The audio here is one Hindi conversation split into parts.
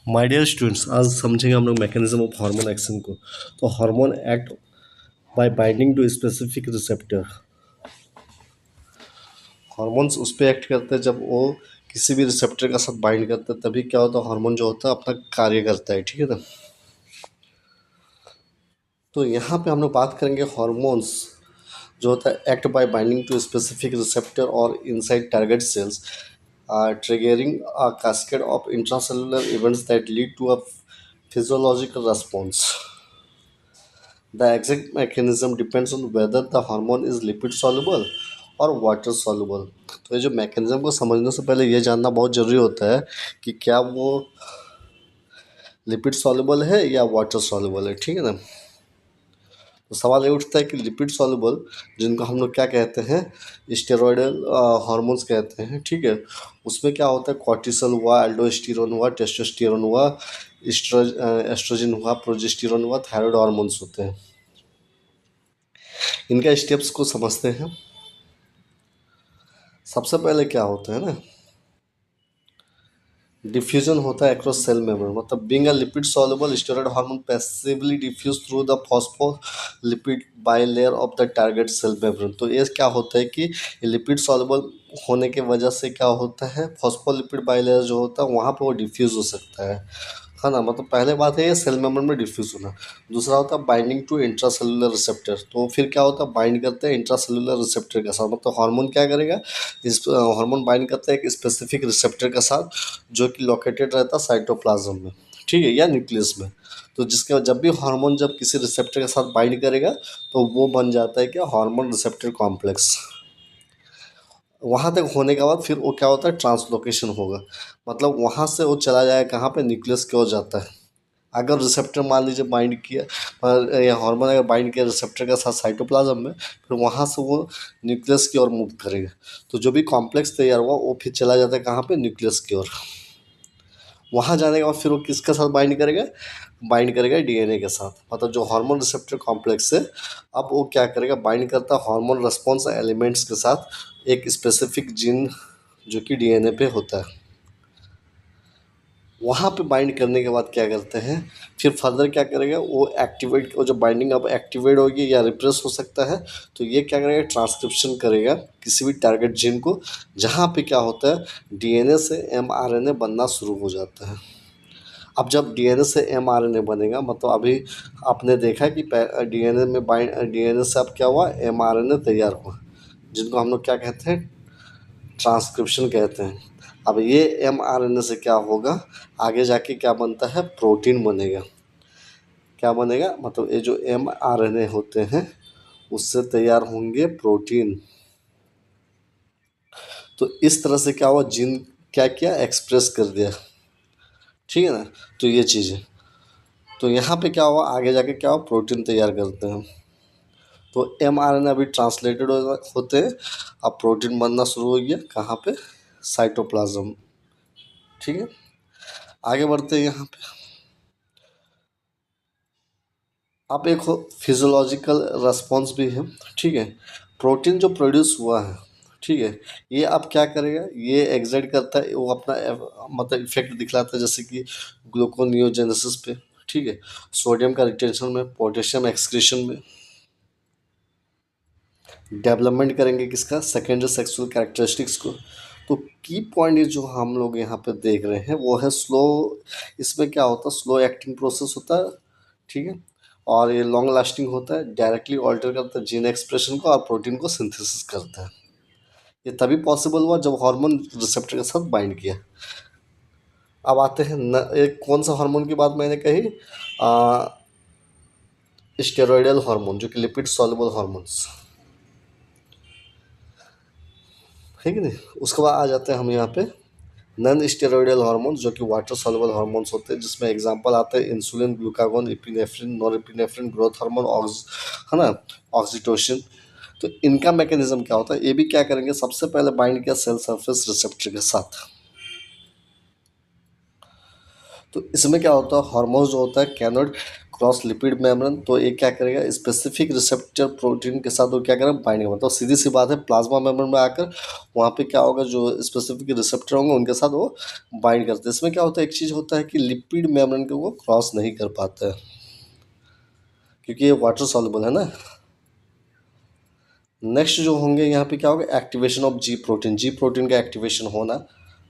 माय डियर स्टूडेंट्स, आज समझेंगे हम लोग मैकेनिज्म ऑफ हार्मोन एक्शन को। तो hormone act by binding to specific receptor. Hormones उस पर एक्ट करते हैं जब वो किसी भी रिसेप्टर के साथ बाइंड करते हैं, तभी क्या होता है, हार्मोन जो होता है अपना कार्य करता है। ठीक है ना। तो यहाँ पे हम लोग बात करेंगे हार्मोन्स जो होता है act by binding to specific receptor और inside target cells, triggering a cascade of intracellular events that lead to a physiological response. The exact mechanism depends on whether the hormone is lipid soluble और वाटर soluble। तो ये जो मैकेनिज्म को समझने से पहले ये जानना बहुत ज़रूरी होता है कि क्या वो लिपिड soluble है या वाटर soluble है। ठीक है ना। तो सवाल ये उठता है कि लिपिड soluble जिनको हम लोग क्या कहते हैं, स्टेरॉयडल हार्मोन्स कहते हैं। ठीक है। उसमें क्या होता है, कॉर्टिसोल हुआ, एल्डोस्टेरोन हुआ, टेस्टोस्टेरोन हुआ, एस्ट्रोजन हुआ, प्रोजेस्टेरोन हुआ, थायराइड हार्मोन्स होते हैं। इनका स्टेप्स को समझते हैं। सबसे पहले क्या होता है ना, डिफ्यूजन होता है अक्रॉस सेल मेम्ब्रेन। मतलब being a lipid soluble steroid hormone passively diffuse through the phospholipid bilayer of the target cell membrane. तो ये क्या होता है कि लिपिड सॉल्युबल होने की वजह से क्या होता है, फॉस्फोलिपिड बाइलेयर जो होता है वहाँ पे वो डिफ्यूज हो सकता है ना। मतलब पहले बात है ये सेल मेम्ब्रेन में डिफ्यूज होना। दूसरा होता है बाइंडिंग टू इंट्रासेलुलर रिसेप्टर। तो फिर क्या होता है, बाइंड करते हैं इंट्रासेलुलर रिसेप्टर के साथ। मतलब हार्मोन क्या करेगा, इस हार्मोन बाइंड करता है एक स्पेसिफिक रिसेप्टर के साथ जो कि लोकेटेड रहता है साइटोप्लाज्म में। ठीक है, या न्यूक्लियस में। तो जिसके जब भी हार्मोन जब किसी रिसेप्टर के साथ बाइंड करेगा तो वो बन जाता है क्या, हार्मोन रिसेप्टर कॉम्प्लेक्स। वहाँ तक होने के बाद फिर वो क्या होता है, ट्रांसलोकेशन होगा। मतलब वहाँ से वो चला जाएगा कहाँ पे, न्यूक्लियस की ओर जाता है। अगर रिसेप्टर मान लीजिए बाइंड किया, या हार्मोन अगर बाइंड किया रिसेप्टर के साथ साइटोप्लाज्म में, फिर वहाँ से वो न्यूक्लियस की ओर मूव करेगा। तो जो भी कॉम्प्लेक्स तैयार हुआ वो फिर चला जाता है कहाँ पे, न्यूक्लियस की ओर। वहाँ जाने के बाद फिर वो किसके साथ बाइंड करेगा, बाइंड करेगा डीएनए के साथ। मतलब जो हार्मोन रिसेप्टर कॉम्प्लेक्स है, अब वो क्या करेगा, बाइंड करता है हार्मोन रेस्पॉन्स एलिमेंट्स के साथ एक स्पेसिफिक जीन जो कि डीएनए पे होता है। वहाँ पे बाइंड करने के बाद क्या करते हैं, फिर फर्दर क्या करेगा, वो एक्टिवेट, वो जो बाइंडिंग अब एक्टिवेट होगी या रिप्रेस हो सकता है, तो ये क्या करेगा, ट्रांसक्रिप्शन करेगा किसी भी टारगेट जीन को, जहाँ पे क्या होता है, डीएनए से एमआरएनए बनना शुरू हो जाता है। अब जब डीएनए से एमआरएनए बनेगा, मतलब अभी आपने देखा कि डीएनए में डीएनए से अब क्या हुआ, एमआरएनए तैयार हुआ, जिनको हम लोग क्या कहते हैं, ट्रांसक्रिप्शन कहते हैं। अब ये एमआरएनए से क्या होगा, आगे जाके क्या बनता है, प्रोटीन बनेगा। क्या बनेगा, मतलब ये जो एमआरएनए होते हैं उससे तैयार होंगे प्रोटीन। तो इस तरह से क्या हुआ, जीन क्या किया, एक्सप्रेस कर दिया। ठीक है ना। तो ये चीज़ है। तो यहाँ पे क्या हुआ, आगे जाके क्या हुआ, प्रोटीन तैयार करते हैं। तो एमआरएनए अभी ट्रांसलेटेड होते हैं, अब प्रोटीन बनना शुरू हो गया कहाँ पे, साइटोप्लाज्म। ठीक है। आगे बढ़ते हैं यहाँ पे। अब एक फिजियोलॉजिकल रेस्पॉन्स भी है। ठीक है। प्रोटीन जो प्रोड्यूस हुआ है, ठीक है, ये अब क्या करेगा, ये एग्जर्ट करता है, वो अपना मतलब इफेक्ट दिखलाता है, जैसे कि ग्लूकोनियोजेनेसिस पे। ठीक है। सोडियम का रिटेंशन में, पोटेशियम एक्सक्रीशन में, डेवलपमेंट करेंगे किसका, सेकेंडरी सेक्सुअल कैरेक्टरिस्टिक्स को। तो की पॉइंट जो हम लोग यहाँ पे देख रहे हैं वो है स्लो। इसमें क्या होता है, स्लो एक्टिंग प्रोसेस होता है। ठीक है। और ये लॉन्ग लास्टिंग होता है, डायरेक्टली ऑल्टर करता है जीन एक्सप्रेशन को और प्रोटीन को सिंथेसिस करता है। ये तभी पॉसिबल हुआ जब हार्मोन रिसेप्टर के साथ बाइंड किया। अब आते हैं एक कौन सा हार्मोन की बात मैंने कही, स्टेरॉयडल हार्मोन, जो कि लिपिड सॉल्युबल हार्मोन्स है कि नहीं। उसके बाद आ जाते हैं हम यहाँ पे नॉन स्टेरॉयडल हार्मोन्स, जो कि वाटर सॉल्युबल हार्मोन्स होते हैं, जिसमें एग्जांपल आते हैं insulin, glucagon, epinephrine, norepinephrine, growth hormone, है ना, ऑक्सीटोसिन। तो इनका मैकेनिज्म क्या होता है, ये भी क्या करेंगे, सबसे पहले बाइंड किया सेल सरफेस रिसेप्टर के साथ। तो इसमें क्या होता है, हार्मोन जो होता है कैनोड क्रॉस लिपिड मेम्ब्रेन, तो ये क्या करेगा, स्पेसिफिक रिसेप्टर प्रोटीन के साथ वो क्या करेगा, बाइंडिंग, मतलब सीधी सी बात है, प्लाज्मा मेम्ब्रेन में आकर वहाँ पे क्या होगा, जो स्पेसिफिक रिसेप्टर होंगे उनके साथ वो बाइंड करते हैं। इसमें क्या होता है, एक चीज़ होता है कि लिपिड मेम्ब्रेन को वो क्रॉस नहीं कर पाता है क्योंकि ये वाटर सॉल्युबल है ना। नेक्स्ट जो होंगे यहाँ पे क्या होगा, activation of ji protein, ji protein का एक्टिवेशन होना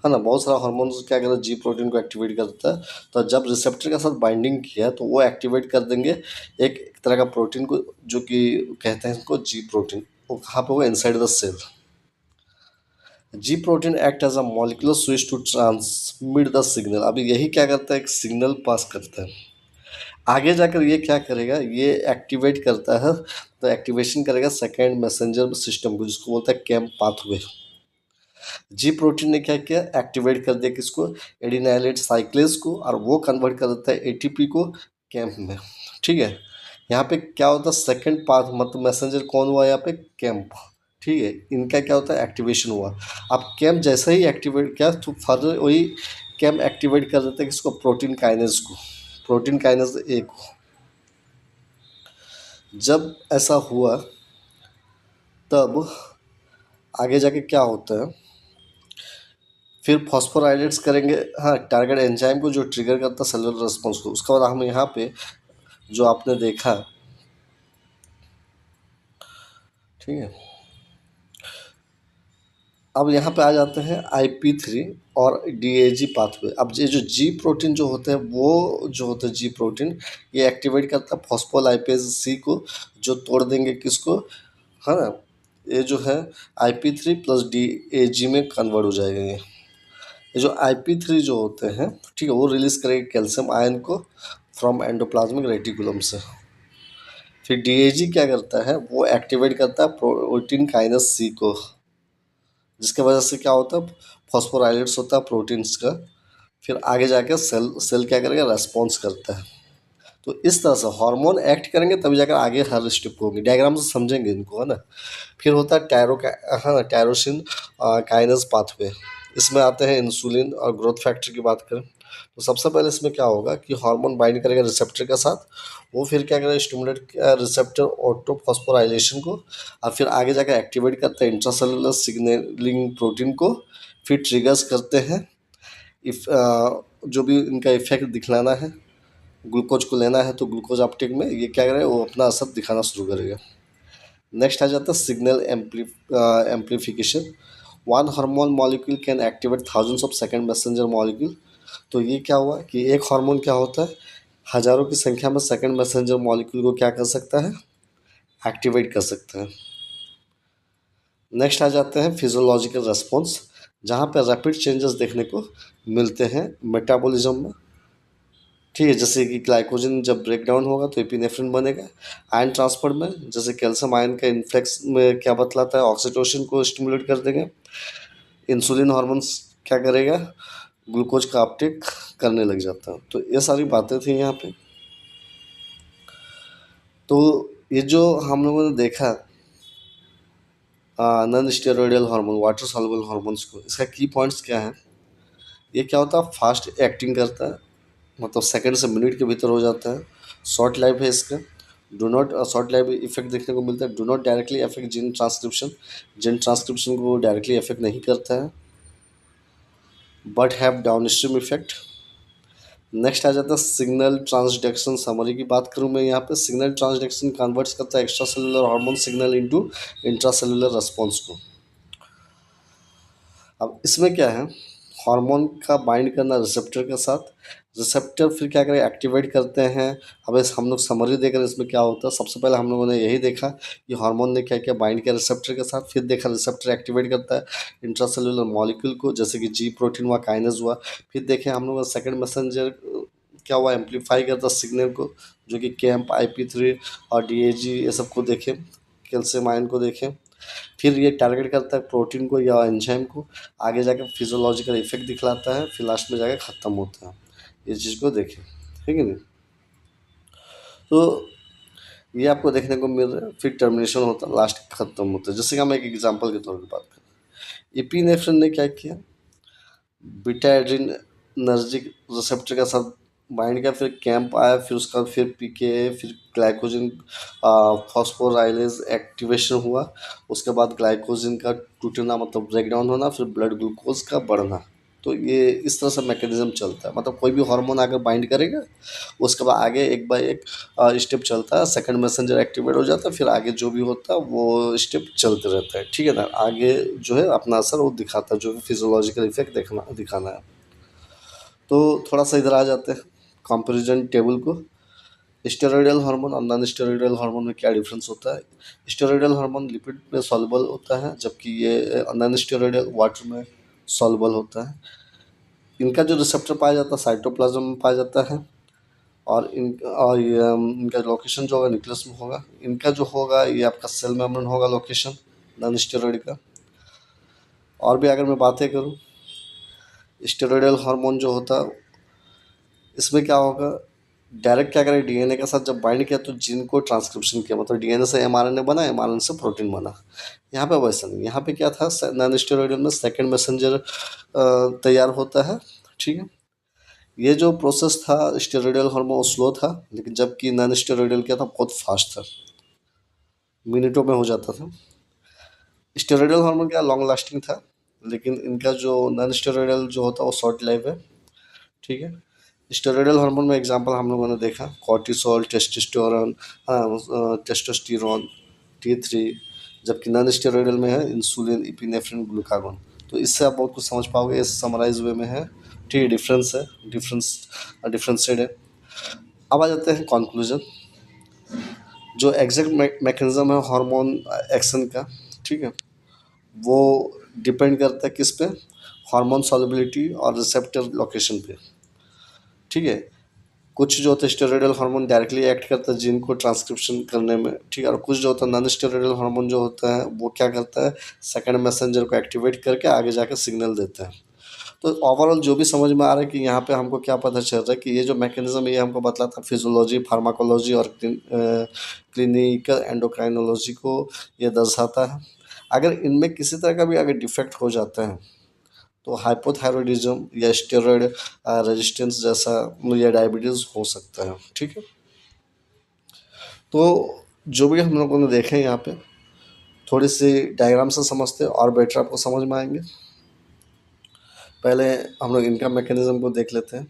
है ना। बहुत सारा हार्मोन्स क्या करता है, जी प्रोटीन को एक्टिवेट करता है। तो जब रिसेप्टर के साथ बाइंडिंग किया तो वो एक्टिवेट कर देंगे एक तरह का प्रोटीन को, जो कि कहते हैं इसको जी प्रोटीन। वो कहाँ पे होगा, inside the cell. G protein act as a molecular switch to transmit the signal. अभी यही क्या करता है, एक सिग्नल पास करता है। आगे जाकर ये क्या करेगा, ये एक्टिवेट करता है, तो एक्टिवेशन करेगा सेकेंड मैसेंजर सिस्टम को, जिसको बोलता है कैम्प पाथवे। जी प्रोटीन ने क्या किया, एक्टिवेट कर दिया किसको, एडिनाइलेट साइक्लेज को, और वो कन्वर्ट कर देता है एटीपी को कैम्प में। ठीक है, यहाँ पे क्या होता है, सेकेंड पाथ मतलब मैसेंजर कौन हुआ यहाँ पे, कैम्प। ठीक है, इनका क्या होता है, एक्टिवेशन हुआ। अब कैम्प जैसा ही एक्टिवेट किया तो फर्दर वही कैम्प एक्टिवेट कर देता है किसको, प्रोटीन काइनेज को, प्रोटीन काइनेज ए को। जब ऐसा हुआ तब आगे जाके क्या होता है, फिर फॉस्फोराइलेट्स करेंगे, हाँ, टारगेट एंजाइम को जो ट्रिगर करता है सेलुलर रिस्पॉन्स को। उसके बाद हम यहाँ पे जो आपने देखा, ठीक है, अब यहाँ पे आ जाते हैं IP3 और DAG पाथवे। अब ये जो जी प्रोटीन जो होते हैं, वो जो होते हैं जी प्रोटीन, ये एक्टिवेट करता है फॉस्फोलाइपेज सी को, जो तोड़ देंगे किसको, है ना, ये जो है IP3 प्लस DAG में कन्वर्ट हो जाएगा ये जो IP3 जो होते हैं, ठीक है, वो रिलीज करेंगे कैल्शियम आयन को फ्रॉम एंडोप्लाज्मिक रेटिकुलम से। फिर DAG क्या करता है, वो एक्टिवेट करता है प्रोटीन काइनेस सी को, जिसके वजह से क्या होता है, फॉस्फोराइलेट्स होता है प्रोटीन्स का। फिर आगे जाकर सेल सेल क्या करेगा, रेस्पॉन्स करता है। तो इस तरह से हार्मोन एक्ट करेंगे तभी जाकर आगे हर स्टेप होंगे, डायग्राम से समझेंगे इनको, है ना। फिर होता है हाँ, टायरोसिन काइनेज पाथवे। इसमें आते हैं इंसुलिन और ग्रोथ फैक्टर की बात करें तो सबसे पहले इसमें क्या होगा कि हार्मोन बाइंड करेगा रिसेप्टर के साथ, वो फिर क्या करेगा, स्टिमुलेट रिसेप्टर ऑटोफॉस्फोराइलेशन को, और फिर आगे जाकर एक्टिवेट करते हैं इंट्रासेलुलर सिग्नलिंग प्रोटीन को। फिर ट्रिगर्स करते हैं इफ जो भी इनका इफेक्ट दिखलाना है, ग्लूकोज को लेना है तो ग्लूकोज अपटेक में ये क्या करेगा, वो अपना असर दिखाना शुरू करेगा। नेक्स्ट आ जाता है signal amplification. One hormone molecule can activate thousands of second messenger molecule. तो ये क्या हुआ कि एक हार्मोन क्या होता है, हजारों की संख्या में सेकेंड मैसेंजर मॉलिक्यूल को क्या कर सकता है, एक्टिवेट कर सकता है। नेक्स्ट आ जाते हैं फिजियोलॉजिकल रेस्पॉन्स, जहाँ पे रैपिड चेंजेस देखने को मिलते हैं मेटाबॉलिज्म में। ठीक है, जैसे कि ग्लाइकोजन जब ब्रेक डाउन होगा तो एपिनेफ्रिन बनेगा। आयन ट्रांसफर में जैसे कैल्शियम आयन का इन्फ्लेक्स में क्या बतलाता है, ऑक्सीटोसिन को स्टिमुलेट कर देंगे। इंसुलिन हार्मोन्स क्या करेगा, ग्लूकोज का अपटेक करने लग जाता है। तो ये सारी बातें थी यहाँ पे। तो ये जो हम लोगों ने देखा non steroidal hormone, water soluble hormones को, इसका की पॉइंट्स क्या है, ये क्या होता है, फास्ट एक्टिंग करता है, मतलब सेकंड से मिनट के भीतर हो जाता है। शॉर्ट लाइफ है इसका, do not short life effect देखने को मिलता है, do not directly affect gene transcription, gene transcription को डायरेक्टली अफेक्ट नहीं करता है, but have downstream effect. Next आ जाता है सिग्नल ट्रांसडक्शन समरी की बात करूं मैं यहाँ पे। सिग्नल ट्रांसडक्शन कन्वर्ट्स करता है extra cellular hormone signal into intracellular response को। अब इसमें क्या है, हार्मोन का बाइंड करना रिसेप्टर के साथ, रिसेप्टर फिर क्या करें, एक्टिवेट करते हैं। अब इस हम लोग समरी देकर इसमें क्या होता है, सबसे पहले हम लोगों ने यही देखा कि हार्मोन ने क्या किया, बाइंड किया रिसेप्टर के साथ। फिर देखा रिसेप्टर एक्टिवेट करता है इंट्रासेलुलर मॉलिक्यूल को, जैसे कि जी प्रोटीन हुआ, काइनेज हुआ। फिर देखे हम लोग सेकेंड मैसेंजर क्या हुआ, एम्पलीफाई करता सिग्नल को, जो कि कैम्प IP3 और DAG ये सब को देखें, कैल्शियम आयन को देखें। फिर ये टारगेट करता है प्रोटीन को या एंजाइम को, आगे जाकर फिजियोलॉजिकल इफेक्ट दिखलाता है, फिर लास्ट में जाकर ख़त्म होता है। ये चीज़ को देखें, ठीक है नहीं। तो ये आपको देखने को मिल रहा है, फिर टर्मिनेशन होता है, लास्ट खत्म होता है। जैसे कि हम एक एग्जांपल के तौर पर बात करें, एपिनेफ्रिन ने क्या किया, बीटा एड्रीनर्जिक रिसेप्टर के साथ बाइंड किया, फिर कैंप आया, फिर उसका फिर पीके, फिर ग्लाइकोजन फॉस्फोराइलेज एक्टिवेशन हुआ। उसके बाद ग्लाइकोजन का टूटना मतलब ब्रेक डाउन होना, फिर ब्लड ग्लूकोज का बढ़ना। तो ये इस तरह से मैकेनिज्म चलता है, मतलब कोई भी हार्मोन आकर बाइंड करेगा, उसके बाद आगे एक बाय एक स्टेप चलता है, सेकंड मैसेंजर एक्टिवेट हो जाता है, फिर आगे जो भी होता है वो स्टेप चलते रहता है, ठीक है ना। आगे जो है अपना असर वो दिखाता है, जो भी फिजियोलॉजिकल इफेक्ट दिखाना है। तो थोड़ा सा इधर आ जाते हैं कंपैरिजन टेबल को। स्टेरॉयडल हार्मोन और नॉन स्टेरॉयडल हार्मोन में क्या डिफरेंस होता है। स्टेरॉयडल हार्मोन लिपिड में सॉल्युबल होता है, जबकि ये नॉन स्टेरॉयडल वाटर में सॉल्युबल होता है। इनका जो रिसेप्टर पाया जाता है साइटोप्लाज्म में पाया जाता है, और इनका लोकेशन जो होगा न्यूक्लियस में होगा। इनका जो होगा ये आपका सेल मेम्ब्रेन होगा लोकेशन नॉन स्टेरॉयड का। और भी अगर मैं बातें करूँ, स्टेरॉयडल हार्मोन जो होता है इसमें क्या होगा, डायरेक्ट क्या करें, डीएनए के साथ जब बाइंड किया तो जीन को ट्रांसक्रिप्शन किया, मतलब डीएनए से एमआरएनए बना, एमआरएनए से प्रोटीन बना। यहाँ पे वैसा नहीं, यहाँ पे क्या था, नॉन स्टेरॉयडल में सेकंड मैसेंजर तैयार होता है, ठीक है। ये जो प्रोसेस था स्टेरॉयडल हार्मोन स्लो था, लेकिन जबकि नॉन स्टेरॉयडल क्या था बहुत फास्ट था, मिनटों में हो जाता था। स्टेरॉयडल हार्मोन क्या लॉन्ग लास्टिंग था, लेकिन इनका जो नॉन स्टेरॉयडल जो होता है वो शॉर्ट लाइफ है, ठीक है। स्टेरॉयडल हार्मोन में एग्जांपल हम लोगों ने देखा कॉर्टिसोल, टेस्टोस्टेरोन, टेस्टोस्टेरोन, T3। जबकि नॉन स्टेरॉयडल में है इंसुलिन, इपिनेफ्रिन, ग्लूकागोन। तो इससे आप बहुत कुछ समझ पाओगे, इस समराइज वे में है, ठीक है। डिफरेंस है, डिफरेंसेड है। अब आ जाते हैं कंक्लूजन। जो एग्जैक्ट मैकेनिज्म है हार्मोन एक्शन का, ठीक है, वो डिपेंड करता है किस पे, हार्मोन सॉल्युबिलिटी और रिसेप्टर लोकेशन पे, ठीक है। कुछ जो होता है स्टेरॉयडल हार्मोन डायरेक्टली एक्ट करता है जीन को ट्रांसक्रिप्शन करने में, ठीक है। और कुछ जो होता है नॉन स्टेरॉयडल हार्मोन जो होता है वो क्या करता है, सेकंड मैसेंजर को एक्टिवेट करके आगे जाकर सिग्नल देता है। तो ओवरऑल जो भी समझ में आ रहा है कि यहाँ पे हमको क्या पता चल रहा है कि ये जो मैकेनिज्म ये हमको बतलाता है फिजियोलॉजी, फार्माकोलॉजी और क्लिनिकल एंडोक्राइनोलॉजी को ये दर्शाता है। अगर इनमें किसी तरह का भी अगर डिफेक्ट हो जाता है तो हाइपोथायरॉयडिज्म या स्टेरॉयड रेजिस्टेंस जैसा या डायबिटीज़ हो सकता है, ठीक है। तो जो भी हम लोगों ने देखे हैं यहाँ पे, थोड़ी सी डायग्राम से समझते हैं और बेटर आपको समझ में आएंगे। पहले हम लोग इनका मैकेनिज्म को देख लेते हैं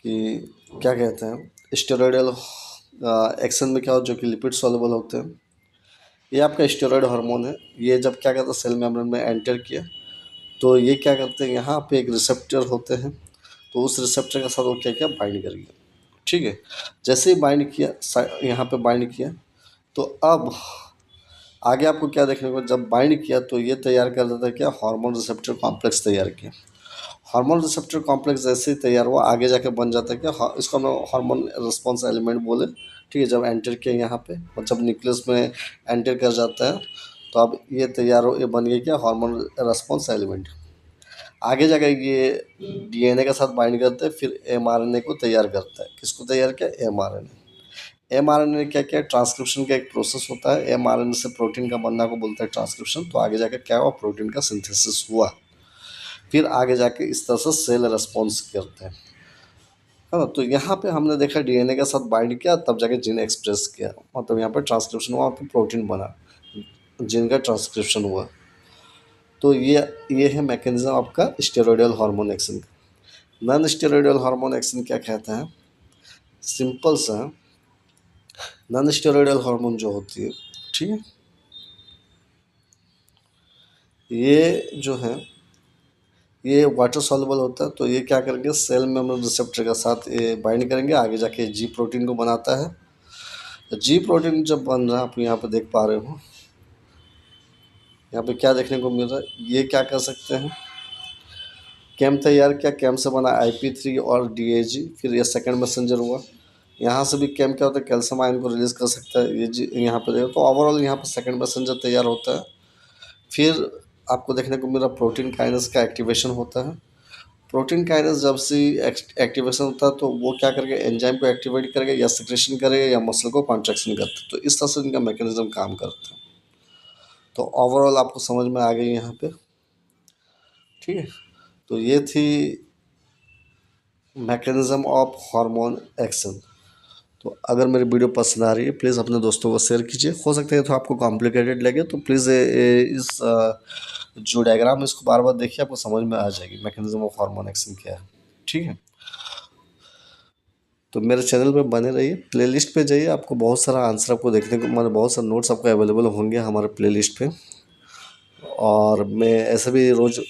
कि क्या कहते हैं स्टेरॉयडल एक्शन में क्या हो, जो कि लिपिड सॉल्युबल होते हैं। ये आपका स्टेरॉयड हार्मोन है, ये जब क्या करता है सेल मेम्ब्रेन में एंटर किया तो ये क्या करते हैं, यहाँ पे एक रिसेप्टर होते हैं, तो उस रिसेप्टर के साथ वो क्या किया बाइंड कर गया, ठीक है। जैसे ही बाइंड किया, यहाँ पे बाइंड किया, तो अब आगे आपको क्या देखने को, जब बाइंड किया तो ये तैयार कर देता है क्या, हार्मोन रिसेप्टर कॉम्प्लेक्स तैयार किया। हार्मोन रिसेप्टर कॉम्प्लेक्स जैसे ही तैयार हुआ आगे जाके बन जाता है क्या, इसको हम हार्मोन रिस्पॉन्स एलिमेंट बोले, ठीक है। जब एंटर किया यहाँ पे और जब न्यूक्लियस में एंटर कर जाता है तो अब ये तैयार हो, ये बन गया क्या, हार्मोन रिस्पॉन्स एलिमेंट। आगे जाकर ये डीएनए के साथ बाइंड करते हैं, फिर एमआरएनए को तैयार करता है। किसको तैयार किया, एमआरएनए। एमआरएनए क्या क्या ट्रांसक्रिप्शन का एक प्रोसेस होता है, एमआरएनए से प्रोटीन का बनना को बोलते हैं ट्रांसक्रिप्शन। तो आगे जाकर क्या हुआ, प्रोटीन का सिंथेसिस हुआ, फिर आगे जाके इस तरह से सेल रेस्पॉन्स करते हैं, है ना। तो यहाँ पे हमने देखा डीएनए के साथ बाइंड किया तब जाके जीन एक्सप्रेस किया, मतलब यहाँ पे ट्रांसक्रिप्शन हुआ, फिर प्रोटीन बना, जीन का ट्रांसक्रिप्शन हुआ। तो ये है मैकेनिज्म आपका स्टेरॉयडल हार्मोन एक्शन का। नॉन स्टेरॉयडल हार्मोन एक्शन क्या कहते हैं, सिंपल सा, नॉन स्टेरॉयडल हार्मोन जो होती है, ठीक है, ये जो है ये वाटर सॉल्युबल होता है। तो ये क्या करेंगे, सेल मेम्ब्रेन रिसेप्टर के साथ ये बाइंड करेंगे, आगे जाके जी प्रोटीन को बनाता है। जी प्रोटीन जब बन रहा है, आप यहाँ पे देख पा रहे हो, यहाँ पे क्या देखने को मिल रहा है, ये क्या कर सकते हैं, कैम तैयार किया, कैम से बना IP3 और DAG, फिर ये सेकंड मैसेंजर हुआ। यहाँ से भी कैम क्या होता है, कैल्शियम आयन को रिलीज कर सकता है, ये जी यहाँ पे देखो। तो ओवरऑल यहाँ पे सेकंड मैसेंजर तैयार होता है। फिर आपको देखने को मिल रहा प्रोटीन काइनेस का एक्टिवेशन होता है। प्रोटीन काइनेस जब से एक्टिवेशन होता है तो वो क्या करेगा, एंजाइम को एक्टिवेट करेगा, या सिक्रेशन करेगा, या मसल को कॉन्ट्रैक्शन करता है। तो इस तरह से इनका मैकेनिज्म काम करता है। तो ओवरऑल आपको समझ में आ गई यहाँ पे, ठीक है। तो ये थी मैकेनिज्म ऑफ हार्मोन एक्शन। तो अगर मेरी वीडियो पसंद आ रही है प्लीज़ अपने दोस्तों को शेयर कीजिए। हो सकता है तो आपको कॉम्प्लिकेटेड लगे तो प्लीज़ इस जो डायग्राम है इसको बार बार देखिए, आपको समझ में आ जाएगी मैकेनिज्म ऑफ हार्मोन एक्शन क्या है। ठीक है, तो मेरे चैनल पे बने रहिए, प्लेलिस्ट पे जाइए, आपको बहुत सारा आंसर आपको देखने को मतलब बहुत सारे नोट्स आपको अवेलेबल होंगे हमारे प्लेलिस्ट पे। और मैं ऐसे भी रोज़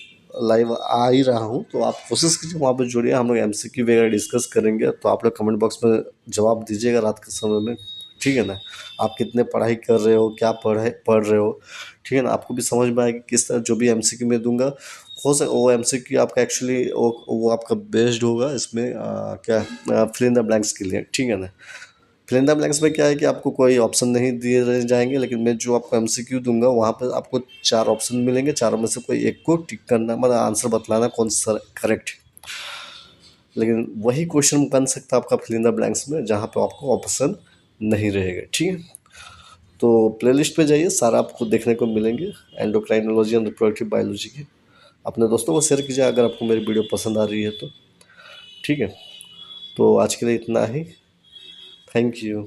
लाइव आ ही रहा हूँ, तो आप कोशिश कीजिए वहाँ पे जुड़िए, हम लोग एमसीक्यू वगैरह डिस्कस करेंगे। तो आप लोग कमेंट बॉक्स में जवाब दीजिएगा रात के समय में, ठीक है ना। आप कितने पढ़ाई कर रहे हो, क्या पढ़ रहे हो, ठीक है ना, आपको भी समझ में आएगी किस तरह जो भी एमसीक्यू मैं दूंगा। हो सके वो एमसीक्यू आपका एक्चुअली वो आपका बेस्ड होगा इसमें क्या फिल इन द ब्लैंक्स के लिए, ठीक है ना। फिल इन द ब्लैंक्स में क्या है कि आपको कोई ऑप्शन नहीं दिए रह जाएंगे, लेकिन मैं जो आपको एमसीक्यू दूंगा वहाँ पर आपको 4 ऑप्शन मिलेंगे, चारों में से कोई एक को टिक करना मतलब आंसर बतलाना कौन सा करेक्ट है। लेकिन वही क्वेश्चन बन सकता है आपका फिल इन द ब्लैंक्स में जहाँ पे आपको ऑप्शन नहीं रहेगा, ठीक है। तो प्लेलिस्ट पे जाइए, सारा आपको देखने को मिलेंगे एंडोक्राइनोलॉजी एंड रिप्रोडक्टिव बायोलॉजी के। अपने दोस्तों को शेयर कीजिए अगर आपको मेरी वीडियो पसंद आ रही है तो, ठीक है। तो आज के लिए इतना ही, थैंक यू।